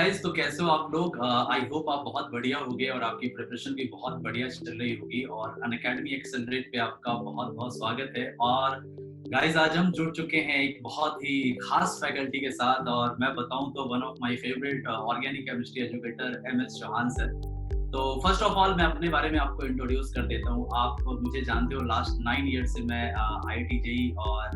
Guys, तो कैसे हो आप लोग? आई होप आप बहुत बढ़िया होगे और आपकी प्रिपरेशन भी बहुत बढ़िया चल रही होगी। और अनअकैडमी एक्सेलरेट पे आपका बहुत बहुत स्वागत है। और गाइस, आज हम जुड़ चुके हैं एक बहुत ही खास फैकल्टी के साथ। और मैं बताऊं तो one of my favourite organic chemistry educator MS Chauhan sir. तो फर्स्ट ऑफ ऑल मैं अपने बारे में आपको इंट्रोड्यूस कर देता हूँ। आप मुझे जानते हो, लास्ट 9 ईयर से मैं आईआईटी जेईई और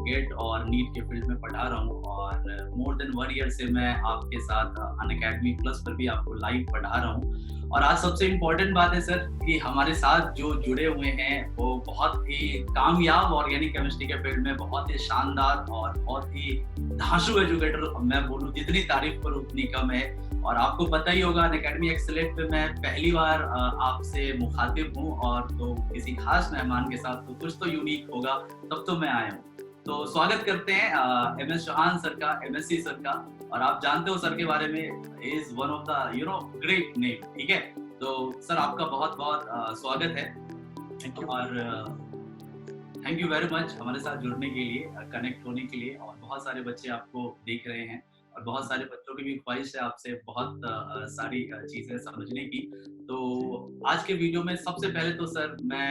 गेट और नीट के फील्ड में पढ़ा रहा हूँ। और मोर देन 1 ईयर से मैं आपके साथ अनअकैडमी प्लस पर भी आपको लाइव पढ़ा रहा हूँ। और आज सबसे इम्पोर्टेंट बात है सर कि हमारे साथ जो जुड़े हुए हैं वो बहुत ही कामयाब ऑर्गेनिक केमिस्ट्री के फील्ड में बहुत ही शानदार और बहुत ही धांसू एजुकेटर। मैं बोलूँ जितनी तारीफ करूँ उतनी कम है। और आपको पता ही होगा, अनअकैडमी एक्सेलेंट पे मैं पहली बार आपसे मुखातिब हूँ। और तो किसी खास मेहमान के साथ तो कुछ तो यूनिक होगा, तब तो मैं आया हूँ। तो स्वागत करते हैं एमएस चौहान सर का, एमएससी सर का। और आप जानते हो सर के बारे में, is one of the great name. ठीक है, तो सर आपका बहुत बहुत स्वागत है। Thank you. और थैंक यू वेरी मच हमारे साथ जुड़ने के लिए, कनेक्ट होने के लिए। और बहुत सारे बच्चे आपको देख रहे हैं और बहुत सारे बच्चों की भी ख्वाहिश है आपसे बहुत सारी चीजें समझने की। तो आज के वीडियो में सबसे पहले तो सर मैं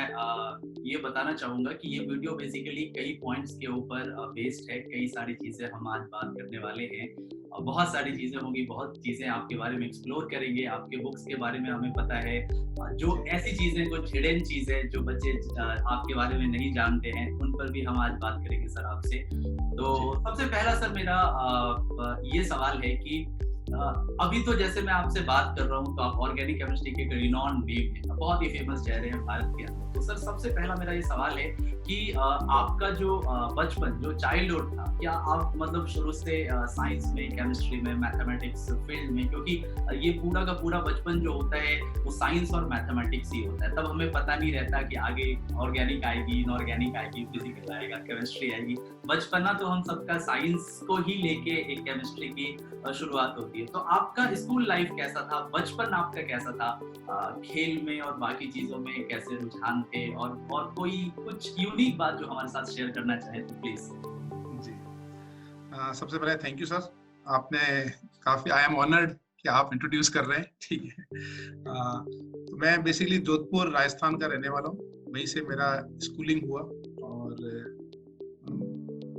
ये बताना चाहूंगा कि ये वीडियो बेसिकली कई पॉइंट्स के ऊपर बेस्ड है। कई सारी चीजें हम आज बात करने वाले हैं और बहुत सारी चीजें होंगी, बहुत चीजें आपके बारे में एक्सप्लोर करेंगे। आपके बुक्स के बारे में हमें पता है, जो ऐसी चीजें, कुछ हिडन चीजें जो बच्चे आपके बारे में नहीं जानते हैं, उन पर भी हम आज बात करेंगे सर आपसे। तो सबसे पहला सर मेरा ये सवाल है कि अभी तो जैसे मैं आपसे बात कर रहा हूँ तो आप ऑर्गेनिक केमिस्ट्री के रिनॉन नेम है, बहुत ही फेमस चेहरे हैं भारत के अंदर। तो सर सबसे पहला मेरा ये सवाल है कि आपका जो बचपन, जो चाइल्डहुड था, क्या आप मतलब शुरू से साइंस में, केमिस्ट्री में, मैथमेटिक्स फील्ड में, क्योंकि ये पूरा का पूरा बचपन जो होता है वो साइंस और मैथमेटिक्स ही होता है। तब हमें पता नहीं रहता कि आगे ऑर्गेनिक आएगी, इनऑर्गेनिक आएगी, फिजिकल आएगा, केमिस्ट्री आएगी। बचपना तो हम सबका साइंस को ही लेके एक केमिस्ट्री की शुरुआत होती है। तो आपका स्कूल लाइफ कैसा था, बचपन आपका कैसा था, खेल में और बाकी चीजों में कैसे रुझान थे? और कोई कुछ यूनिक बात जो हमारे साथ शेयर करना चाहे तो प्लीज। जी, सबसे पहले थैंक यू सर। आपने काफी, आई एम ऑनर्ड कि आप इंट्रोड्यूस कर रहे हैं। ठीक है। तो मैं बेसिकली जोधपुर राजस्थान का रहने वाला हूँ। वहीं से मेरा स्कूलिंग हुआ और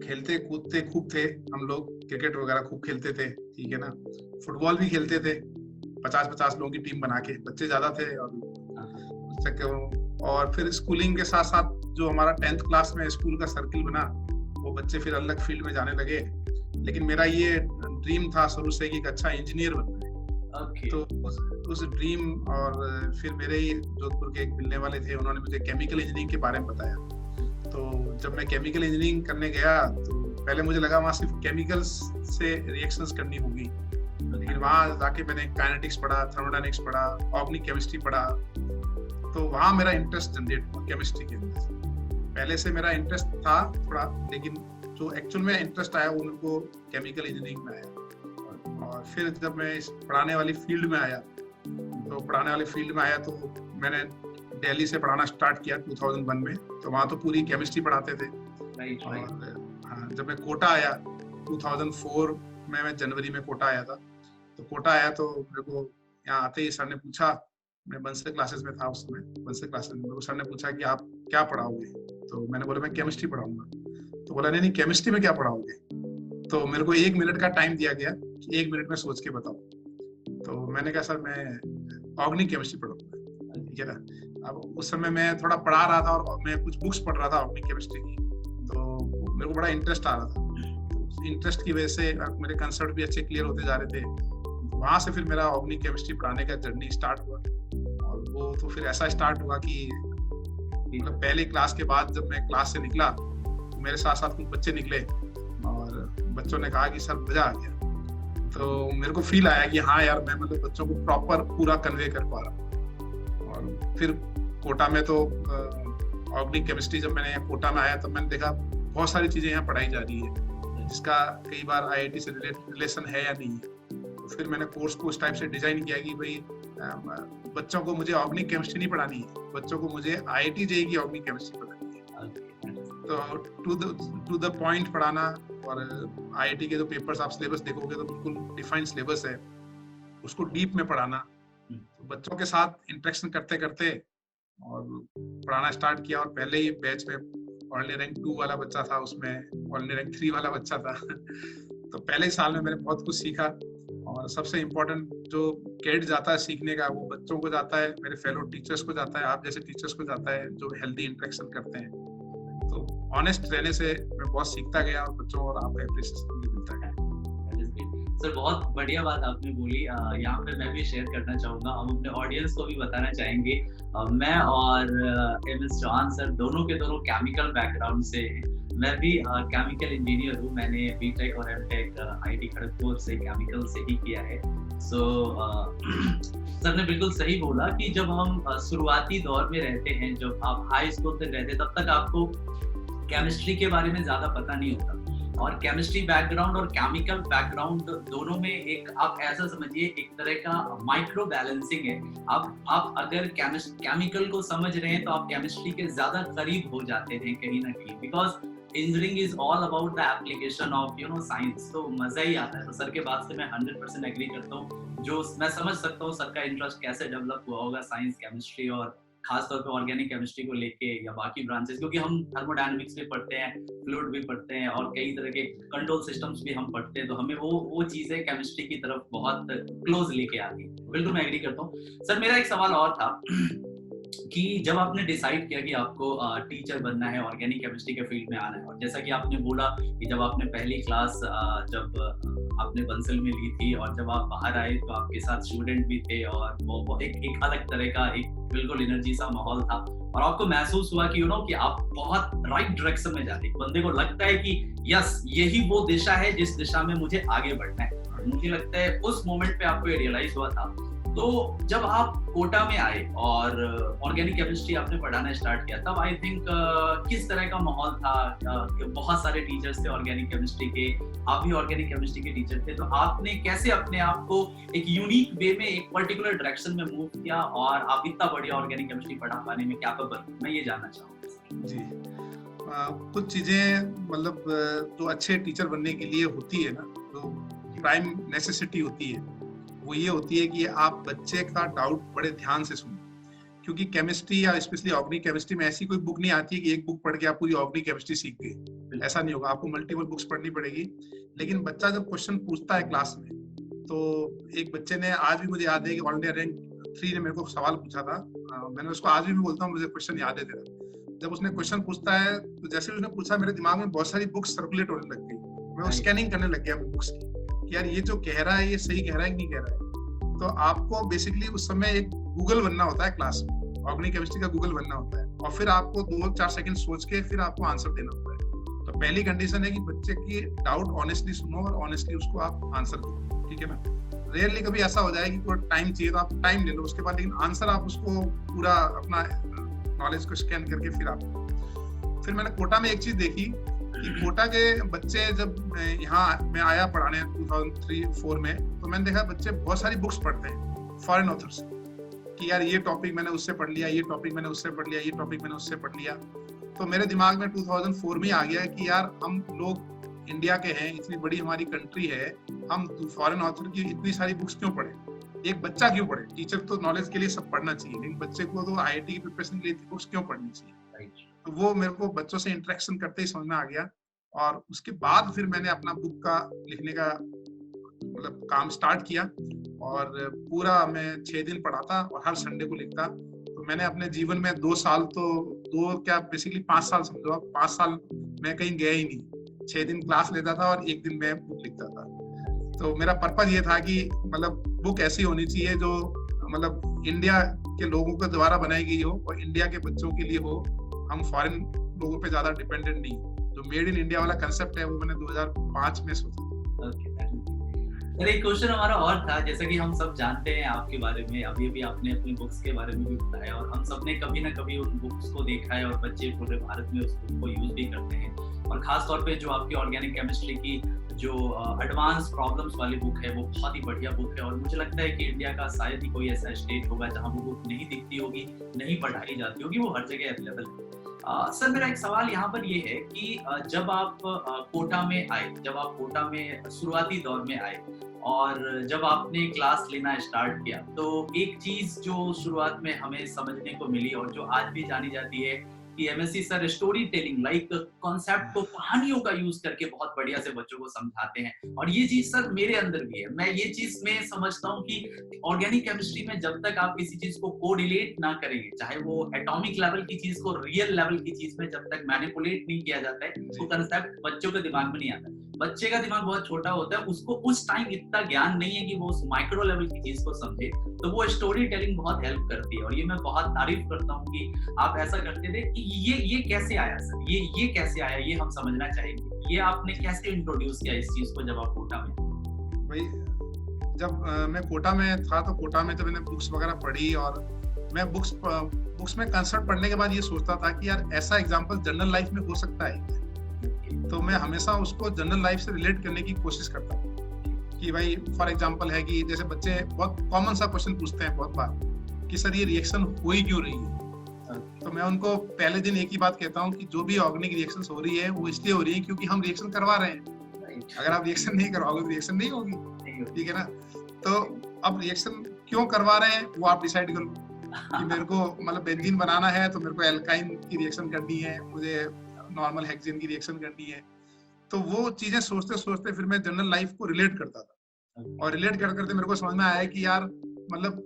खेलते कूदते खूब थे हम लोग। क्रिकेट वगैरह खूब खेलते थे, ठीक है ना। फुटबॉल भी खेलते थे 50-50 लोगों की टीम बना के, बच्चे ज्यादा थे। और फिर स्कूलिंग के साथ साथ जो हमारा 10th क्लास में स्कूल का सर्किल बना, वो बच्चे फिर अलग फील्ड में जाने लगे। लेकिन मेरा ये ड्रीम था शुरू से कि एक अच्छा इंजीनियर बनना है। okay. तो उस ड्रीम, और फिर मेरे ही जोधपुर के एक मिलने वाले थे, उन्होंने मुझे केमिकल इंजीनियरिंग के बारे में बताया। तो जब मैं केमिकल इंजीनियरिंग करने गया तो पहले मुझे लगा वहाँ सिर्फ केमिकल्स से रिएक्शंस करनी होगी, लेकिन वहाँ जाके मैंने काइनेटिक्स पढ़ा, थर्मोडायनेमिक्स पढ़ा, ऑर्गेनिक केमिस्ट्री पढ़ा। तो वहाँ मेरा इंटरेस्ट जनरेट हुआ केमिस्ट्री के अंदर। पहले से मेरा इंटरेस्ट था थोड़ा, लेकिन जो एक्चुअल में इंटरेस्ट आया वो उनको केमिकल इंजीनियरिंग में आया। और फिर जब मैं इस पढ़ाने वाली फील्ड में आया तो मैंने दिल्ली से पढ़ाना स्टार्ट किया 2001 में। तो वहाँ तो पूरी केमिस्ट्री पढ़ाते थे। और जब मैं कोटा आया 2004 में, मैं जनवरी में कोटा आया था। तो कोटा आया तो मेरे को यहाँ आते ही सर ने पूछा, मैं बंसल क्लासेस में था उस समय, बंसल क्लासेस में सर ने पूछा कि आप क्या पढ़ाओगे? तो मैंने बोला मैं केमिस्ट्री पढ़ाऊंगा। तो बोला नहीं, केमिस्ट्री में क्या पढ़ाओगे? तो मेरे को 1 मिनट का टाइम दिया गया कि 1 मिनट में सोच के बताओ। तो मैंने कहा सर मैं ऑर्गेनिक केमिस्ट्री पढ़ाऊंगा, ठीक है ना। अब उस समय मैं थोड़ा पढ़ा रहा था और मैं कुछ बुक्स पढ़ रहा था ऑर्गेनिक केमिस्ट्री की, तो मेरे को बड़ा इंटरेस्ट आ रहा था। इंटरेस्ट की वजह से मेरे कंसेप्ट भी अच्छे क्लियर होते जा रहे थे। वहां से फिर मेरा ऑर्गेनिक केमिस्ट्री पढ़ाने का जर्नी स्टार्ट हुआ। और वो तो फिर ऐसा स्टार्ट हुआ कि मतलब पहले क्लास के बाद जब मैं क्लास से निकला तो मेरे साथ साथ कुछ बच्चे निकले और बच्चों ने कहा कि सर मजा आ गया। तो मेरे को फील आया कि हाँ यार, मैं मतलब बच्चों को प्रॉपर पूरा कन्वे कर पा रहा। और फिर कोटा में तो ऑर्गेनिक केमिस्ट्री, जब मैंने कोटा में आया तब मैंने देखा बहुत सारी चीजें यहाँ पढ़ाई जा रही है, जिसका कई बार आईआईटी से रिलेशन है या नहीं है। तो फिर मैंने कोर्स को उस टाइप से डिजाइन किया कि भाई बच्चों को मुझे ऑर्गेनिक केमिस्ट्री नहीं पढ़ानी है, बच्चों को मुझे आईआईटी जेईई की ऑर्गेनिक केमिस्ट्री पढ़ानी है। तो टू द पॉइंट पढ़ाना। और आईआईटी के जो पेपर्स आप सिलेबस देखोगे तो बिल्कुल डिफाइंड सिलेबस है। उसको डीप में पढ़ाना, तो बच्चों के साथ इंटरेक्शन करते करते और पढ़ाना स्टार्ट किया। और पहले ही बैच में ऑल रैंक 2 वाला बच्चा था, उसमें ऑल रैंक 3 वाला बच्चा था तो पहले ही साल में मैंने बहुत कुछ सीखा। और सबसे इम्पोर्टेंट जो क्रेडिट जाता है सीखने का, वो बच्चों को जाता है, मेरे फेलो टीचर्स को जाता है, आप जैसे टीचर्स को जाता है जो हेल्दी इंटरेक्शन करते हैं। तो ऑनेस्ट रहने से मैं बहुत सीखता गया और बच्चों और आपका एप्रिसिएशन भी मिलता गया। सर बहुत बढ़िया बात आपने बोली। यहाँ पे मैं भी शेयर करना चाहूँगा, हम अपने ऑडियंस को भी बताना चाहेंगे, मैं और एमएस चौहान सर दोनों के दोनों केमिकल बैकग्राउंड से, मैं भी केमिकल इंजीनियर हूँ। मैंने बीटेक और एमटेक आईआईटी खड़गपुर से केमिकल से ही किया है। सो सर ने बिल्कुल सही बोला कि जब हम शुरुआती दौर में रहते हैं, जब आप हाई स्कूल तक रहते हैं, तब तक आपको केमिस्ट्री के बारे में ज्यादा पता नहीं होता। और केमिस्ट्री बैकग्राउंड और केमिकल बैकग्राउंड दोनों में एक, आप ऐसा समझिए, एक तरह का माइक्रो बैलेंसिंग है। आप अगर केमिकल को समझ रहे हैं तो आप केमिस्ट्री के ज्यादा करीब हो जाते हैं कहीं ना कहीं, because engineering is all about the application of science. तो मजा ही आता है। तो सर के बात से मैं 100% एग्री करता हूँ। जो मैं समझ सकता हूँ सर का इंटरेस्ट कैसे डेवलप हुआ होगा साइंस, केमिस्ट्री और खासतौर पे ऑर्गेनिक केमिस्ट्री को लेके या बाकी ब्रांचेस, क्योंकि हम थर्मोडायनामिक्स भी पढ़ते हैं, फ्लूइड भी पढ़ते हैं और कई तरह के कंट्रोल सिस्टम्स भी हम पढ़ते हैं। तो हमें वो चीजें केमिस्ट्री की तरफ बहुत क्लोज लेके आती है। बिल्कुल मैं एग्री करता हूँ। सर मेरा एक सवाल और था कि जब आपने डिसाइड किया कि आपको टीचर बनना है, ऑर्गेनिक केमिस्ट्री के फील्ड में आना है, और जैसा कि आपने बोला कि जब आपने पहली क्लास जब आपने बंसल में ली थी और जब आप बाहर आए तो आपके साथ स्टूडेंट भी थे और वो एक अलग तरह का एक बिल्कुल एनर्जी सा माहौल था और आपको महसूस हुआ कि कि आप बहुत राइट डायरेक्शन में जाते हैं। बंदे को लगता है कि यस, यही वो दिशा है जिस दिशा में मुझे आगे बढ़ना है। मुझे लगता है उस मोमेंट पे आपको ये रियलाइज हुआ था। तो जब आप कोटा में आए और ऑर्गेनिक केमिस्ट्री आपने पढ़ाना स्टार्ट किया, तब आई थिंक किस तरह का माहौल था? बहुत सारे टीचर्स थे ऑर्गेनिक केमिस्ट्री के, आप भी ऑर्गेनिक केमिस्ट्री के टीचर थे, तो आपने कैसे अपने आप को एक यूनिक वे में एक पर्टिकुलर डायरेक्शन में मूव किया और आप इतना बढ़िया ऑर्गेनिक केमिस्ट्री पढ़ा पाने में कैपेबल? मैं ये जानना चाहूँगा। जी, कुछ चीजें मतलब जो अच्छे टीचर बनने के लिए होती है ना, तो प्राइम नेसेसिटी होती है, वो ये होती है कि आप बच्चे का डाउट बड़े ध्यान से सुनो। क्योंकि केमिस्ट्री या स्पेशली ऑर्गेनिक केमिस्ट्री में ऐसी कोई बुक नहीं आती है कि एक बुक पढ़ के आप पूरी ऑर्गेनिक केमिस्ट्री सीख गए। ऐसा नहीं होगा, आपको मल्टीपल बुक्स पढ़नी पड़ेगी। लेकिन बच्चा जब क्वेश्चन पूछता है क्लास में, तो एक बच्चे ने, आज भी मुझे याद है कि ऑल इंडिया रैंक 3 ने मेरे को सवाल पूछा था, मैंने उसको आज भी बोलता हूँ, मुझे क्वेश्चन याद है तेरा। जब उसने क्वेश्चन पूछता है तो जैसे उसने पूछा, मेरे दिमाग में बहुत सारी बुक्स सर्कुलेट होने लग गई। मैं स्कैनिंग करने लग गया बुक्स की कि यार ये जो कह रहा है ये सही कह रहा है कि नहीं कह रहा है। तो आपको बेसिकली उस समय एक गूगल बनना होता है क्लास में, ऑर्गेनिक केमिस्ट्री का गूगल बनना होता है, और फिर आपको 2-4 सेकंड सोच के फिर आपको आंसर देना होता है। तो पहली कंडीशन है कि बच्चे की डाउट ऑनेस्टली सुनो और ऑनेस्टली उसको आप आंसर दो, ठीक है ना। रेयरली कभी ऐसा हो जाए कि कोई टाइम चाहिए तो आप टाइम ले लो उसके बाद, लेकिन आंसर आप उसको पूरा अपना नॉलेज को स्कैन करके फिर मैंने कोटा में एक चीज देखी कि कोटा के बच्चे, जब यहाँ मैं आया पढ़ाने 2003-4 में, तो मैंने देखा बच्चे बहुत सारी बुक्स पढ़ते हैं फॉरेन ऑथर्स कि यार ये टॉपिक मैंने उससे पढ़ लिया, ये टॉपिक मैंने उससे पढ़ लिया, ये टॉपिक मैंने उससे पढ़ लिया। तो मेरे दिमाग में 2004 में आ गया कि यार हम लोग इंडिया के हैं, इतनी बड़ी हमारी कंट्री है, हम फॉरेन ऑथर की इतनी सारी बुक्स क्यों पढ़े? एक बच्चा क्यों पढ़े? टीचर तो नॉलेज के लिए सब पढ़ना चाहिए, लेकिन बच्चे को तो आईआईटी की प्रिपरेशन के लिए बुक्स क्यों पढ़नी चाहिए? तो वो मेरे को बच्चों से इंटरेक्शन करते ही समझ में आ गया। और उसके बाद फिर मैंने अपना बुक का लिखने का मतलब काम स्टार्ट किया और पूरा मैं 6 दिन पढ़ाता और हर संडे को लिखता। तो मैंने अपने जीवन में 2 साल, तो 2 क्या बेसिकली 5 साल समझो आप, 5 साल मैं कहीं गया ही नहीं। 6 दिन क्लास लेता था और 1 दिन मैं बुक लिखता था। तो मेरा पर्पज ये था कि मतलब बुक ऐसी होनी चाहिए जो मतलब इंडिया के लोगों के द्वारा बनाई गई हो और इंडिया के बच्चों के लिए हो। हम फॉरेन लोगों पे ज्यादा डिपेंडेंट नहीं। जो मेड इन इंडिया वाला कंसेप्ट है वो मैंने 2005 में सोचा। सर एक क्वेश्चन हमारा और था, जैसा कि हम सब जानते हैं आपके बारे में, अभी भी आपने अपनी बुक्स के बारे में भी बताया और हम सब ने कभी ना कभी उन बुक्स को देखा है और बच्चे पूरे भारत में उस बुक को यूज भी करते हैं। और खास तौर पे जो आपकी ऑर्गेनिक केमिस्ट्री की जो एडवांस प्रॉब्लम्स वाली बुक है वो बहुत ही बढ़िया बुक है। और मुझे लगता है कि इंडिया का शायद ही कोई ऐसा स्टेट होगा जहाँ वो बुक नहीं दिखती होगी, नहीं पढ़ाई जाती होगी, वो हर जगह अवेलेबल है। सर मेरा एक सवाल यहाँ पर ये है कि जब आप कोटा में आए, जब आप कोटा में शुरुआती दौर में आए और जब आपने क्लास लेना स्टार्ट किया, तो एक चीज जो शुरुआत में हमें समझने को मिली और जो आज भी जानी जाती है कि MSc sir story telling like concept को कहानियों का यूज करके बहुत बढ़िया से बच्चों को समझाते हैं। और ये चीज सर मेरे अंदर भी है। मैं ये चीज में समझता हूँ कि ऑर्गेनिक केमिस्ट्री में जब तक आप किसी चीज को कोरिलेट ना करेंगे, चाहे वो एटॉमिक लेवल की चीज को रियल लेवल की चीज में जब तक मैनिपुलेट नहीं किया जाता है, वो कंसेप्ट बच्चों के दिमाग में नहीं आता। बच्चे का दिमाग बहुत छोटा होता है, उसको उस टाइम इतना ज्ञान नहीं है कि वो उस माइक्रो लेवल की चीज को समझे, तो वो स्टोरी टेलिंग बहुत हेल्प करती है। और ये मैं बहुत तारीफ करता हूँ कि आप ऐसा करते थे कि ये कैसे आया सर, ये कैसे आया, ये हम समझना चाहेंगे। ये आपने कैसे इंट्रोड्यूस किया इस चीज को जब आप कोटा में? भाई जब मैं कोटा में था, तो कोटा में जब मैंने बुक्स वगैरह पढ़ी, और मैं बुक्स में कंसेप्ट पढ़ने के बाद ये सोचता था कि यार ऐसा एग्जांपल जनरल लाइफ में हो सकता है। तो मैं हमेशा उसको जनरल लाइफ से रिलेट करने की कोशिश करता हूँ कि भाई फॉर एग्जांपल है कि जैसे बच्चे बहुत कॉमन सा क्वेश्चन पूछते हैं बहुत बार कि सर ये रिएक्शन हो ही क्यों रही है। तो मैं उनको पहले दिन एक ही बात कहता हूँ कि जो भी ऑर्गेनिक रिएक्शंस हो रही है वो इसलिए हो रही है क्योंकि हम रिएक्शन करवा रहे हैं। अगर आप रिएक्शन नहीं करवाओगे तो रिएक्शन नहीं होगी, ठीक है ना। तो अब रिएक्शन क्यों करवा रहे हैं वो आप डिसाइड कर लो कि मेरे को मतलब बेंजीन बनाना है तो मेरे को एल्काइन की रिएक्शन करनी है, मुझे नॉर्मल हेक्सेन की रिएक्शन करनी है। तो वो चीजें सोचते सोचते फिर मैं जनरल लाइफ को रिलेट करता था, और रिलेट करते मेरे को समझ में आया कि यार मतलब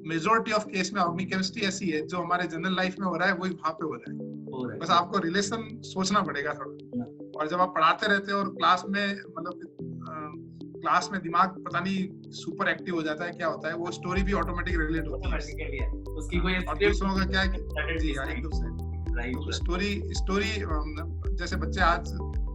मेजॉरिटी ऑफ केस में ऑर्गेनिक केमिस्ट्री ऐसी है जो हमारे जनरल लाइफ में हो रहा है वही वहां पे हो रहा है। बस आपको रिलेशन सोचना पड़ेगा थोड़ा। और जब आप पढ़ाते रहते हो और क्लास में मतलब क्लास में दिमाग पता नहीं सुपर एक्टिव हो जाता है, क्या होता है, वो स्टोरी भी ऑटोमेटिक रिलेट होती है उसकी कोई। और दूसरों का क्या है जी एकदम से स्टोरी जैसे बच्चे आज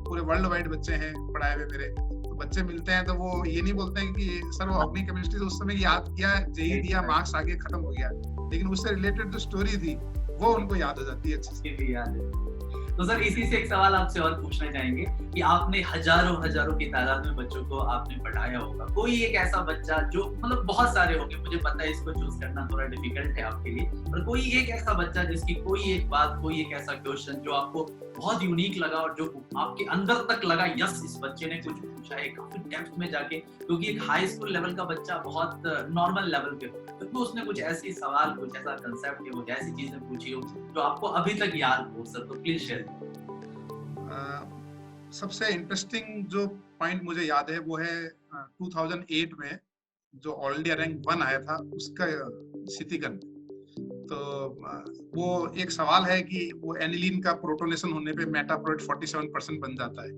पूरे वर्ल्ड वाइड बच्चे हैं पढ़ाए हुए मेरे, तो बच्चे मिलते हैं तो वो ये नहीं बोलते हैं कि सर वो ऑर्गेनिक केमिस्ट्री तो उस समय याद किया, जेई दिया, मार्क्स आगे खत्म हो गया, लेकिन उससे रिलेटेड जो स्टोरी थी वो उनको याद हो जाती है अच्छे से। याद है। तो सर इसी से एक सवाल आपसे और पूछना चाहेंगे कि आपने हजारों की तादाद में बच्चों को आपने पढ़ाया होगा, कोई एक ऐसा बच्चा जो मतलब बहुत सारे होंगे, मुझे पता है इसको चूज करना थोड़ा डिफिकल्ट है आपके लिए, पर कोई एक ऐसा बच्चा जिसकी कोई एक बात, कोई एक ऐसा क्वेश्चन जो आपको बहुत यूनिक लगा और जो आपके अंदर तक लगा यस इस बच्चे ने कुछ पूछा है काफी डेप्थ में जाके, क्योंकि एक हाई स्कूल लेवल का बच्चा बहुत नॉर्मल लेवल पे हो, तो उसने कुछ ऐसी सवाल, कुछ ऐसा कंसेप्ट हो, ऐसी चीजें पूछी हो जो आपको अभी तक याद हो सर, तो प्लीज शेयर। सबसे इंटरेस्टिंग जो पॉइंट मुझे याद है वो है 2008 में जो ऑल इंडिया रैंक 1 आया था उसका सितिकन। तो वो एक सवाल है कि वो एनिलीन का प्रोटोनेशन होने पे मेटाप्रोट 47% बन जाता है,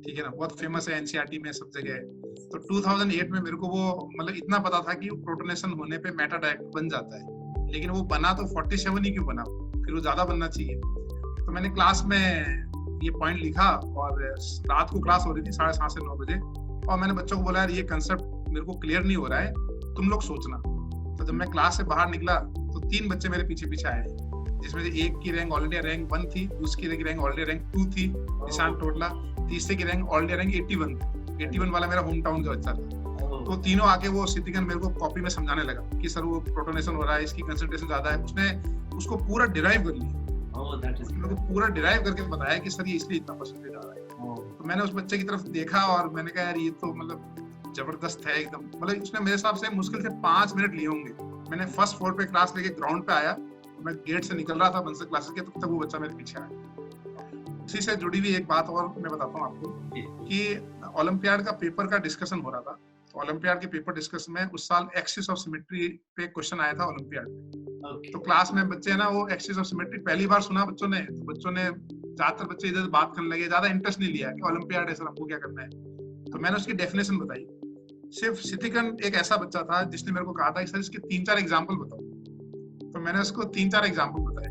ठीक है ना, बहुत फेमस है एनसीईआरटी में सब जगह है। तो 2008 में मेरे को वो मतलब इतना पता था कि प्रोटोनेशन होने पे मेटा डायरेक्ट बन जाता है, लेकिन वो बना तो 47 ही क्यों बना, फिर वो ज्यादा बनना चाहिए। तो मैंने क्लास में ये पॉइंट लिखा और रात को क्लास हो रही थी 7:30 से 9 बजे, और मैंने बच्चों को बोला यार ये कंसेप्ट मेरे को क्लियर नहीं हो रहा है, तुम लोग सोचना। तो जब मैं क्लास से बाहर निकला तो 3 बच्चे मेरे पीछे पीछे आए, जिसमें से एक की रैंक ऑल इंडिया रैंक 1 थी, दूसरी की रैंक ऑल इंडिया रैंक 2 थी, निशान टोटला, तीसरे की रैंक ऑल इंडिया रैंक 81 वाला मेरा होम टाउन का बच्चा था। तो तीनों आके वो सितिकन मेरे को कॉपी में समझाने लगा कि सर वो प्रोटोनेशन हो रहा है, इसकी कंसंट्रेशन ज्यादा है। उसने उसको पूरा डिराइव कर लिया, मेरे को पूरा डिराइव करके बताया कि सर ये इसलिए इतना परसेंटेज आ रहा है। तो मैंने उस बच्चे की तरफ देखा और मैंने कहा यार ये तो मतलब जबरदस्त है एकदम, मतलब उसने मेरे हिसाब से मुश्किल से 5 मिनट लिए होंगे। मैंने फर्स्ट फ्लोर पे क्लास लेके ग्राउंड पे आया, मैं गेट से निकल रहा था बंसर क्लासेस के, तब तक वो बच्चा मेरे पीछे आया। उसी से जुड़ी हुई एक बात और मैं बताता हूँ आपको कि ओलंपियाड का पेपर का डिस्कशन हो रहा था। तो ओलंपियाड के पेपर डिस्कशन में उस साल एक्सिस ऑफ सिमेट्री पे क्वेश्चन आया था ओलंपियाड में। तो क्लास में बच्चे ना वो एक्सिस ऑफ सिमेट्री पहली बार सुना बच्चों ने, तो बच्चों ने ज्यादातर बच्चे इधर बात करने लगे, ज्यादा इंटरेस्ट नहीं लिया कि ओलंपियाड है सर हमको क्या करना है। तो मैंने उसकी डेफिनेशन बताई। सिर्फ सितिकन एक ऐसा बच्चा था जिसने मेरे को कहा था कि सर इसके 3-4 एग्जाम्पल बताओ। तो मैंने उसको 3-4 एग्जाम्पल बताए।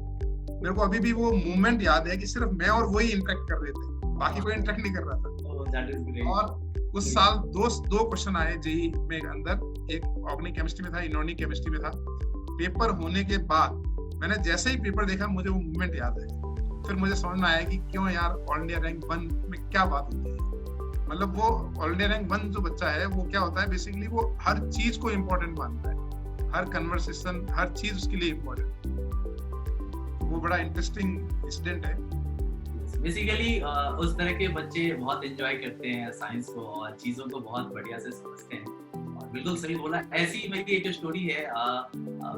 मेरे को अभी भी वो मूवमेंट याद है कि सिर्फ मैं और वही इंटरेक्ट कर रहे थे, बाकी कोई इंटरेक्ट नहीं कर रहा था। और उस साल दो क्वेश्चन आए जेईई में अंदर, एक ऑर्गेनिक केमिस्ट्री में था, इनऑर्गेनिक केमिस्ट्री में था। पेपर होने के बाद मैंने जैसे ही पेपर देखा मुझे वो मूवमेंट याद है। फिर मुझे समझ में आया कि क्यों यार ऑल इंडिया रैंक 1 में क्या बात होती है। मतलब वो ऑल इंडिया रैंक 1 जो बच्चा है वो क्या होता है, बेसिकली वो हर चीज को इम्पोर्टेंट मानता है, हर कन्वर्सेशन, हर चीज उसके लिए इम्पोर्टेंट। वो वो बड़ा इंटरेस्टिंग इंसिडेंट है। बेसिकली उस तरह के बच्चे बहुत एंजॉय करते हैं साइंस को और चीज़ों को बहुत बढ़िया से समझते हैं। और बिल्कुल सही बोला। ऐसी ही मेरी एक स्टोरी है।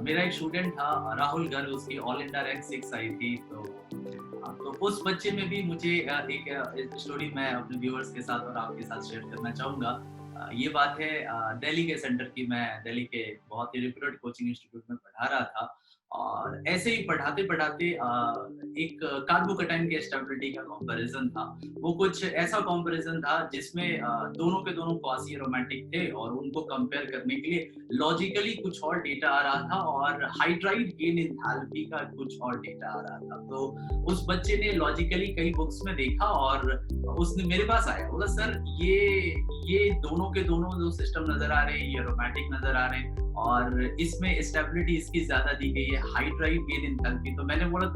मेरा एक स्टूडेंट था राहुल गर्ग, उसकी ऑल इंडिया रैंक 6 आई थी। तो उस बच्चे में भी मुझे एक स्टोरी मैं अपने व्यूअर्स के साथ और आपके साथ शेयर करना चाहूँगा। ये बात है दिल्ली के सेंटर की। मैं दिल्ली के बहुत ही रेप्यूटेड कोचिंग इंस्टीट्यूट में पढ़ा रहा था और ऐसे ही पढ़ाते-पढ़ाते एक कार्बोकैटायन की स्टेबिलिटी का कंपैरिजन था। वो कुछ ऐसा कंपैरिजन था जिसमें दोनों के दोनों क्वासी एरोमेटिक थे और उनको कंपेयर करने के लिए लॉजिकली कुछ और डेटा आ रहा था और हाइड्राइड गेन एंथैल्पी का कुछ और डेटा आ रहा था। तो उस बच्चे ने लॉजिकली कई बुक्स में देखा और उसने मेरे पास आया, बोला सर ये दोनों के दोनों जो सिस्टम नजर आ रहे हैं, ये एरोमेटिक नजर आ रहे हैं और इसमें स्टेबिलिटी इसकी ज्यादा दी गई है, हाइड्राइड गेन एंथैल्पी। तो मैंने बोला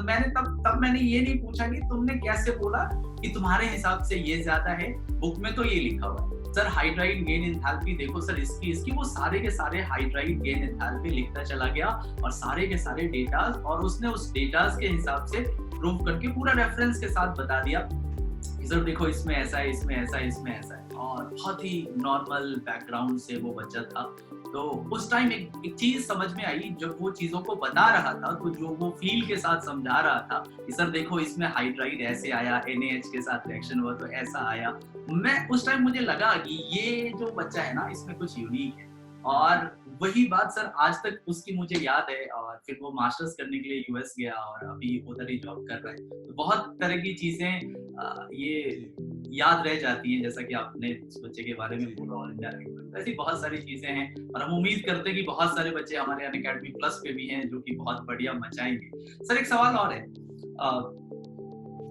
मैंने तब मैंने ये नहीं पूछा कि तुमने कैसे बोला कि तुम्हारे हिसाब से ये ज्यादा है, बुक में तो ये लिखा हुआ है। सर हाइड्राइड गेन एंथैल्पी देखो सर, इसकी वो सारे के सारे हाइड्राइड गेन एंथैल्पी लिखता चला गया और सारे के सारे डेटा, और उसने उस डेटास के हिसाब से प्रूव करके पूरा रेफरेंस के साथ बता दिया कि सर देखो इसमें ऐसा है, इसमें ऐसा है, इसमें ऐसा है। और बहुत ही नॉर्मल बैकग्राउंड से वो बच्चा था। तो उस टाइम एक चीज समझ में आई, जब वो चीजों को बता रहा था तो जो वो फील के साथ समझा रहा था कि सर देखो इसमें हाइड्राइड ऐसे आया, NaH के साथ रिएक्शन हुआ तो ऐसा आया। मैं उस टाइम मुझे लगा कि ये जो बच्चा है ना, इसमें कुछ यूनिक है। और वही बात सर आज तक उसकी मुझे याद है। और फिर वो मास्टर्स करने के लिए US गया और अभी उधर ही जॉब कर रहा है। तो बहुत तरह की चीजें ये याद रह जाती हैं, जैसा कि आपने इस बच्चे के बारे में बोला ऑल इंडिया रैंक। ऐसी बहुत सारी चीजें हैं और हम उम्मीद करते हैं कि बहुत सारे बच्चे हमारे अनअकैडमी प्लस पे भी हैं जो कि बहुत बढ़िया मचाएंगे। सर एक सवाल और है,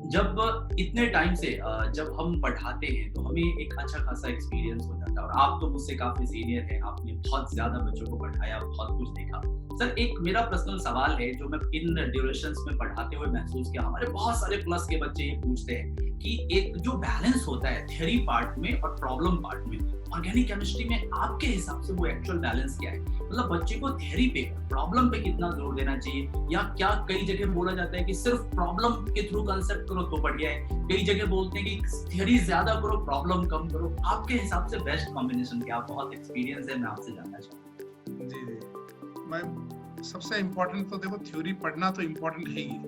जब इतने टाइम से जब हम पढ़ाते हैं तो हमें एक अच्छा खासा एक्सपीरियंस हो जाता है और आप तो मुझसे काफी सीनियर हैं, आपने बहुत ज्यादा बच्चों को पढ़ाया, बहुत कुछ देखा। सर एक मेरा पर्सनल सवाल है जो मैं इन ड्यूरेशंस में पढ़ाते हुए महसूस किया, हमारे बहुत सारे प्लस के बच्चे ये पूछते हैं कि एक जो बैलेंस होता है थ्योरी पार्ट में और प्रॉब्लम पार्ट में, ऑर्गेनिक केमिस्ट्री में आपके हिसाब से वो एक्चुअल बैलेंस क्या है? मतलब बच्चे को थ्योरी पे प्रॉब्लम पे कितना जोर देना चाहिए, या क्या कई जगह बोला जाता है कि सिर्फ प्रॉब्लम के थ्रू कंसेप्ट करो तो बढ़िया है, कई जगह बोलते हैं कि थ्योरी ज्यादा करो प्रॉब्लम कम करो। आपके हिसाब से बेस्ट कॉम्बिनेशन क्या? बहुत एक्सपीरियंस है, मैं आपसे जानना चाहूँगा। जी मैं सबसे इम्पोर्टेंट तो देखो, थ्योरी पढ़ना तो इम्पोर्टेंट है ही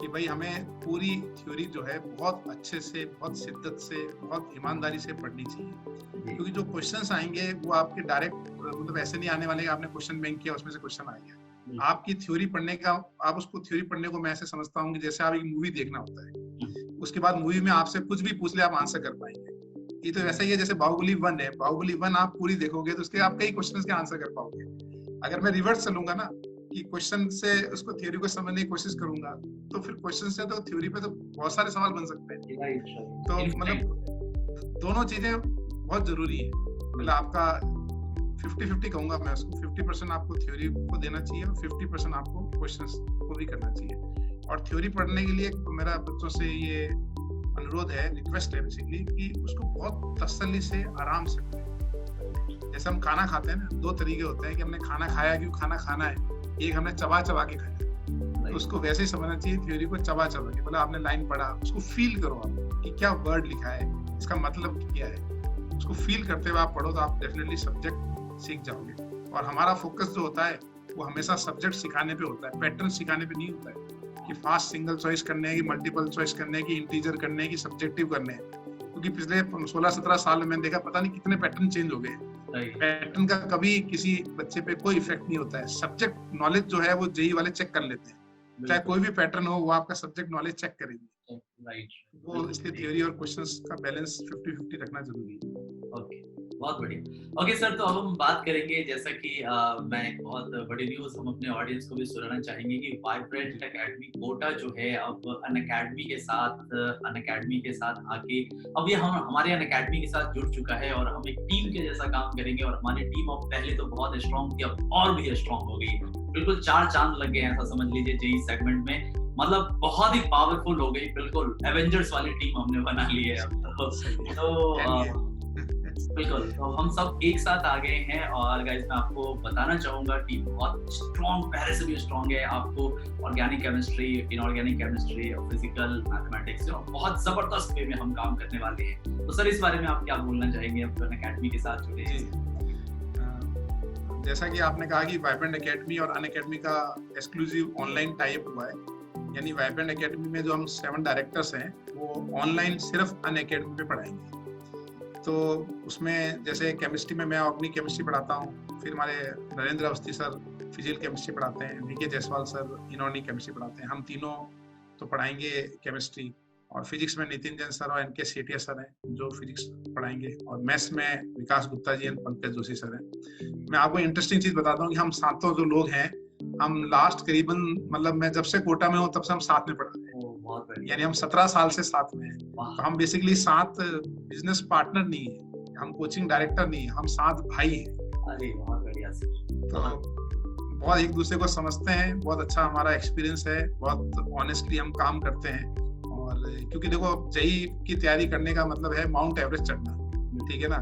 कि भाई हमें पूरी थ्योरी जो है बहुत अच्छे से, बहुत शिद्दत से, बहुत ईमानदारी से पढ़नी चाहिए। क्योंकि जो क्वेश्चंस आएंगे वो आपके डायरेक्ट मतलब ऐसे नहीं आने वाले कि आपने क्वेश्चन बैंक किया उसमें से क्वेश्चन आ गया। आपकी थ्योरी पढ़ने का, आप उसको थ्योरी पढ़ने को मैं ऐसे समझता हूँ कि जैसे आप एक मूवी देखना होता है, उसके बाद मूवी में आपसे कुछ भी पूछ ले आप आंसर कर पाएंगे। ये तो वैसा ही है जैसे बाहुबली 1 है, बाहुबली 1 आप पूरी देखोगे तो उसके आप कई क्वेश्चन के आंसर कर पाओगे। अगर मैं रिवर्स चलूंगा ना कि क्वेश्चन से उसको थ्योरी को समझने की कोशिश करूंगा तो फिर क्वेश्चन से तो थ्योरी पे तो बहुत सारे सवाल बन सकते हैं। तो मतलब दोनों चीजें बहुत जरूरी है। मतलब आपका 50-50 कहूंगा मैं उसको, 50% आपको थ्योरी को देना चाहिए और 50% आपको क्वेश्चंस को भी करना चाहिए। और थ्योरी पढ़ने के लिए मेरा बच्चों से ये अनुरोध है, रिक्वेस्ट है बेसिकली, कि उसको बहुत तसल्ली से, आराम से पढ़ें। जैसे हम खाना खाते हैं ना, 2 तरीके होते हैं कि हमने खाना खाया, क्यों खाना खाना है, एक हमने चबा चबा के खाया। तो उसको वैसे ही समझना चाहिए थ्योरी को, चबा चबा के। मतलब आपने लाइन पढ़ा, उसको फील करो आप कि क्या वर्ड लिखा है, इसका मतलब क्या है, उसको फील करते हुए आप पढ़ो तो आप डेफिनेटली सब्जेक्ट सीख जाओगे। और हमारा फोकस जो होता है वो हमेशा सब्जेक्ट सिखाने पे होता है, पैटर्न सिखाने पे नहीं होता है कि फास्ट सिंगल चॉइस करने है, कि मल्टीपल चॉइस करने है, कि इंटीजर करने है, कि सब्जेक्टिव करने है। क्योंकि पिछले 16-17 साल में मैंने देखा पता नहीं कितने पैटर्न चेंज हो गए। पैटर्न का कभी किसी बच्चे पे कोई इफेक्ट नहीं होता है। सब्जेक्ट नॉलेज जो है वो जेई वाले चेक कर लेते हैं, चाहे कोई भी पैटर्न हो वो आपका सब्जेक्ट नॉलेज चेक करेंगे। वो इसलिए थ्योरी और क्वेश्चंस का बैलेंस 50-50 रखना जरूरी है। ओके, बहुत बढ़िया। ओके सर, तो अब हम बात करेंगे, जैसा कि मैं एक बहुत बड़ी न्यूज़ हम अपने ऑडियंस को भी सुनाना चाहेंगे कि वाइब्रेंट एकेडमी कोटा जो है अब अनअकैडमी के साथ आके अब ये हमारे अनअकैडमी के साथ जुड़ चुका है और हम एक टीम के जैसा काम करेंगे। और हमारी टीम अब पहले तो बहुत स्ट्रॉन्ग थी, अब और भी स्ट्रॉन्ग हो गई, बिल्कुल 4 चांद लग गए ऐसा समझ लीजिए जेई सेगमेंट में। मतलब बहुत ही पावरफुल हो गई, बिल्कुल एवेंजर्स वाली टीम हमने बना ली है अब। तो बिल्कुल, तो हम सब एक साथ आ गए हैं और गाइस मैं आपको बताना चाहूँगा कि बहुत स्ट्रॉन्ग, पहले से भी स्ट्रॉन्ग है। आपको ऑर्गेनिक केमिस्ट्री, इनऑर्गेनिक केमिस्ट्री और फिजिकल मैथमेटिक्स जो बहुत ज़बरदस्त वे में हम काम करने वाले हैं। तो सर इस बारे में आप क्या बोलना चाहेंगे अब अनअकैडमी के साथ जुड़े हैं? जैसा कि आपने कहा कि वाइब्रेंट एकेडमी और अनअकैडमी का एक्सक्लूसिव ऑनलाइन टाइप हुआ है, यानी वाइब्रेंट एकेडमी में जो हम 7 डायरेक्टर्स हैं वो ऑनलाइन सिर्फ अनअकैडमी पे पढ़ाएंगे। तो उसमें जैसे केमिस्ट्री में मैं ऑर्गेनिक केमिस्ट्री पढ़ाता हूँ, फिर हमारे Narendra Awasthi sir physical chemistry पढ़ाते हैं, VK Jaiswal sir inorganic chemistry पढ़ाते हैं। हम तीनों तो पढ़ाएंगे केमिस्ट्री, और फिजिक्स में नितिन जैन सर और एनके सेठिया सर हैं जो फिजिक्स पढ़ाएंगे, और मैथ्स में विकास गुप्ता जी एंड पंकज जोशी सर हैं। मैं आपको इंटरेस्टिंग चीज बताता हूँ कि हम सातों जो लोग हैं, हम लास्ट करीबन मतलब मैं जब से कोटा में हूँ तब से हम साथ में पढ़ा रहे हैं, यानी हम 17 साल से साथ में हैं। तो हम बेसिकली साथ बिजनेस पार्टनर नहीं है, हम कोचिंग डायरेक्टर नहीं है, हम साथ भाई हैं। अरे बहुत बढ़िया सर। तो बहुत एक दूसरे को समझते हैं, बहुत अच्छा हमारा एक्सपीरियंस है, बहुत ऑनेस्टली हम काम करते हैं। और क्योंकि देखो जेई की तैयारी करने का मतलब है माउंट एवरेस्ट चढ़ना, ठीक है ना।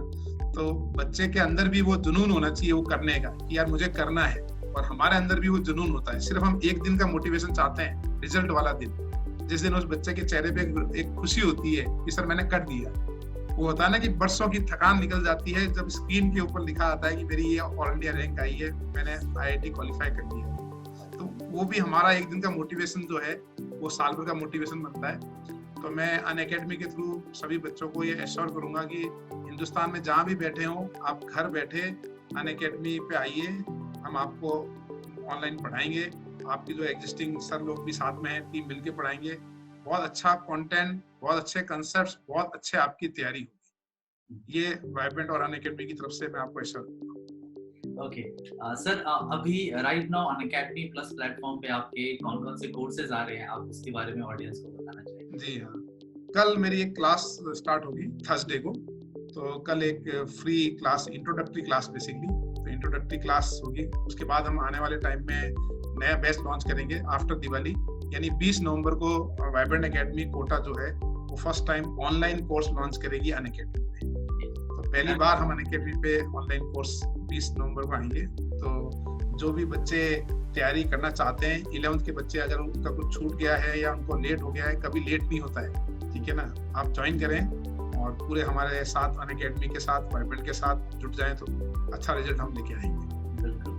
तो बच्चे के अंदर भी वो जुनून होना चाहिए वो करने का कि यार मुझे करना है, और हमारे अंदर भी वो जुनून होता है। सिर्फ हम एक दिन का मोटिवेशन चाहते हैं, रिजल्ट वाला दिन, जिस दिन उस बच्चे के चेहरे पे एक खुशी होती है कि सर मैंने कर दिया। वो होता है ना कि बरसों की थकान निकल जाती है जब स्क्रीन के ऊपर लिखा आता है कि मेरी ये ऑल इंडिया रैंक आई है, मैंने IIT क्वालिफाई कर लिया। तो वो भी हमारा एक दिन का मोटिवेशन जो है वो साल भर का मोटिवेशन बनता है। तो मैं अनअकैडमी के थ्रू सभी बच्चों को ये एश्योर करूंगा कि हिंदुस्तान में जहाँ भी बैठे हों, आप घर बैठे अनअकैडमी पे आइए, हम आपको ऑनलाइन पढ़ाएंगे। आपकी जो एग्जिस्टिंग सर लोग भी साथ में हैं, टीम मिलके पढ़ाएंगे। बहुत अच्छा कंटेंट, बहुत अच्छे कंसेप्ट्स, बहुत अच्छे आपकी तैयारी होगी। ये वाइब्रेंट और अनअकैडमी की तरफ से मैं आपको एश्योर करूंगा। ओके सर, अभी right now Unacademy plus platform पे आपके कौन-कौन से कोर्सेज आ रहे हैं, आप उसके बारे में ऑडियंस को बताना चाहेंगे? जी हाँ, कल मेरी एक क्लास स्टार्ट होगी थर्सडे को। तो कल एक free class, introductory class basically, तो इंट्रोडक्टरी क्लास होगी। उसके बाद हम आने वाले टाइम में नया बैच लॉन्च करेंगे आफ्टर दिवाली, यानी 20 नवंबर को वाइब्रेंट एकेडमी कोटा जो है वो first time online course launch करेगी अनअकैडमी में। तो पहली बार हम अनअकैडमी पे ऑनलाइन कोर्स 20 नवंबर को आएंगे। तो जो भी बच्चे तैयारी करना चाहते हैं, 11th के बच्चे, अगर उनका कुछ छूट गया है या उनको लेट हो गया है, कभी लेट नहीं होता है, ठीक है ना, आप ज्वाइन करें और पूरे हमारे साथ अनअकैडमी के साथ, वाइब्रेंट के साथ जुट जाएं तो अच्छा रिजल्ट हम लेके आएंगे। बिल्कुल,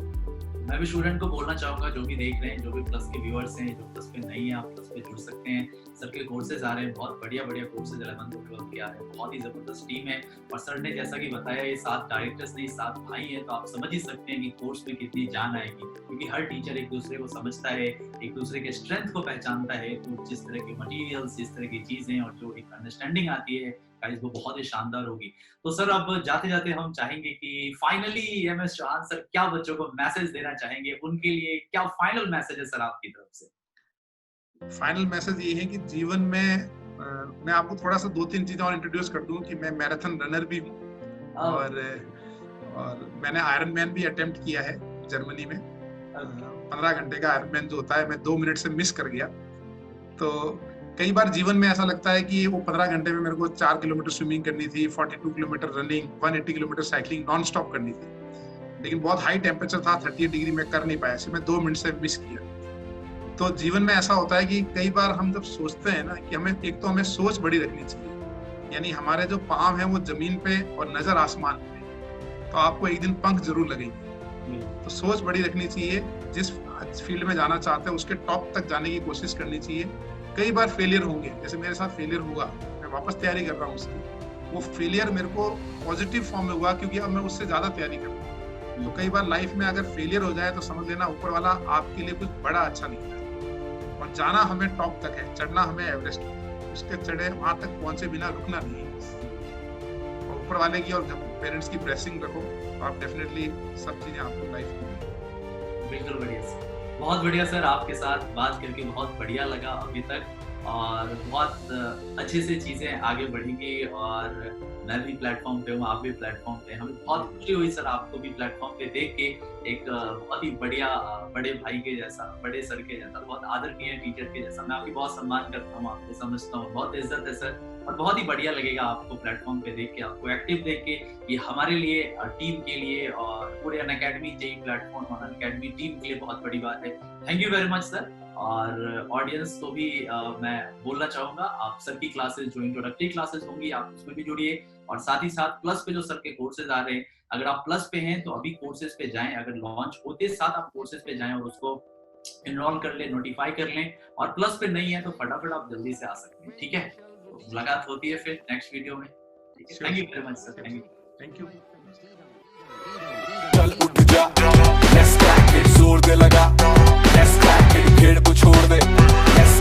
मैं भी स्टूडेंट को बोलना चाहूंगा, जो भी देख रहे हैं, जो भी प्लस के व्यूअर्स हैं, जो प्लस पे नहीं है, आप प्लस पे जुड़ सकते हैं। सबके कोर्सेज आ रहे हैं, बहुत बढ़िया कोर्सेज 11th और 12th के आ रहे हैं, बहुत ही जबरदस्त टीम है। और सर ने जैसा कि बताया, ये 7 डायरेक्टर्स नहीं 7 भाई हैं, तो आप समझ ही सकते हैं कि कोर्स में कितनी जान आएगी, क्योंकि हर टीचर एक दूसरे को समझता है, एक दूसरे के स्ट्रेंथ को पहचानता है। तो जिस तरह के मटेरियल्स, जिस तरह की चीजें और जो एक अंडरस्टैंडिंग आती है गाइस, वो बहुत ही शानदार होगी। तो सर अब जाते जाते हम चाहेंगे कि फाइनली एमएस चौहान सर क्या बच्चों को मैसेज देना चाहेंगे, उनके लिए क्या फाइनल मैसेज है सर आपकी तरफ से? फाइनल मैसेज ये है कि जीवन में मैं आपको थोड़ा सा 2-3 चीजें और इंट्रोड्यूस कर दूं कि मैं मैराथन रनर भी हूँ, और मैंने आयरन मैन भी अटेम्प्ट किया है जर्मनी में। 15 घंटे का आयरन मैन जो होता है, मैं 2 मिनट से मिस कर गया। तो कई बार जीवन में ऐसा लगता है कि वो 15 घंटे में मेरे को 4 किलोमीटर स्विमिंग करनी थी, 42 kilometre running, 180 kilometre cycling non stop करनी थी, लेकिन बहुत हाई टेम्परेचर था, 38 डिग्री में कर नहीं पाया, इसलिए मैं 2 मिनट से मिस किया। तो जीवन में ऐसा होता है कि कई बार हम जब सोचते हैं ना कि हमें सोच बड़ी रखनी चाहिए, यानी हमारे जो पाँव हैं वो जमीन पे और नजर आसमान पे, तो आपको एक दिन पंख जरूर लगेंगे। तो सोच बड़ी रखनी चाहिए, जिस फील्ड में जाना चाहते हैं उसके टॉप तक जाने की कोशिश करनी चाहिए। कई बार फेलियर होंगे, जैसे मेरे साथ फेलियर हुआ, मैं वापस तैयारी कर रहा हूँ उसकी। वो फेलियर मेरे को पॉजिटिव फॉर्म में हुआ, क्योंकि अब मैं उससे ज्यादा तैयारी कर रहा हूँ। तो कई बार लाइफ में अगर फेलियर हो जाए तो समझ लेना ऊपर वाला आपके लिए कुछ बड़ा अच्छा नहीं है। और जाना हमें टॉप तक है, चढ़ना हमें एवरेस्ट, उसके चढ़े वहां तक पहुंचे बिना रुकना नहीं है। और ऊपर वाले की और पेरेंट्स की ब्लेसिंग रखो, तो आप डेफिनेटली सब चीजें आपको लाइफ में। बिल्कुल बढ़िया सर, बहुत बढ़िया सर, आपके साथ बात करके बहुत बढ़िया लगा अभी तक। और बहुत अच्छे से चीज़ें आगे बढ़ेंगी और मैं भी प्लेटफ़ॉर्म पे हूँ, आप भी प्लेटफ़ॉर्म पे हैं। हमें बहुत खुशी हुई सर आपको भी प्लेटफ़ॉर्म पे देख के एक बहुत ही बढ़िया बड़े भाई के जैसा, बड़े सर के जैसा, बहुत आदरणीय टीचर के जैसा। मैं आपकी बहुत सम्मान करता हूँ, आपको समझता हूँ, बहुत इज़्ज़त है सर और बहुत ही बढ़िया लगेगा आपको प्लेटफ़ॉर्म पे देख के, आपको एक्टिव देख के। ये हमारे लिए टीम के लिए और पूरे अनअकैडमी जेईई प्लेटफ़ॉर्म और अनअकैडमी टीम के लिए बहुत बड़ी बात है। Thank you very much sir. और ऑडियंस को भी मैं बोलना चाहूँगा, आप सर की क्लासेस जो इंट्रोडक्टरी क्लासेस होंगी, आप उसमें भी जुड़िए और साथ ही साथ प्लस पे जो सर के कोर्सेज आ रहे हैं, अगर आप प्लस पे हैं तो अभी कोर्सेज पे जाएँ, अगर लॉन्च होते साथ आप कोर्सेज पे जाएँ और उसको एनरोल कर लें, नोटिफाई कर लें और प्लस पे नहीं है तो फटाफट आप जल्दी से आ सकते हैं, ठीक है? तो मुलाकात होती है फिर नेक्स्ट वीडियो में, ठीक है? Thank you very much sir, thank you. चल उठ जा, let's crack it, जोर दे लगा, let's crack it, भीड़ को छोड़ दे, let's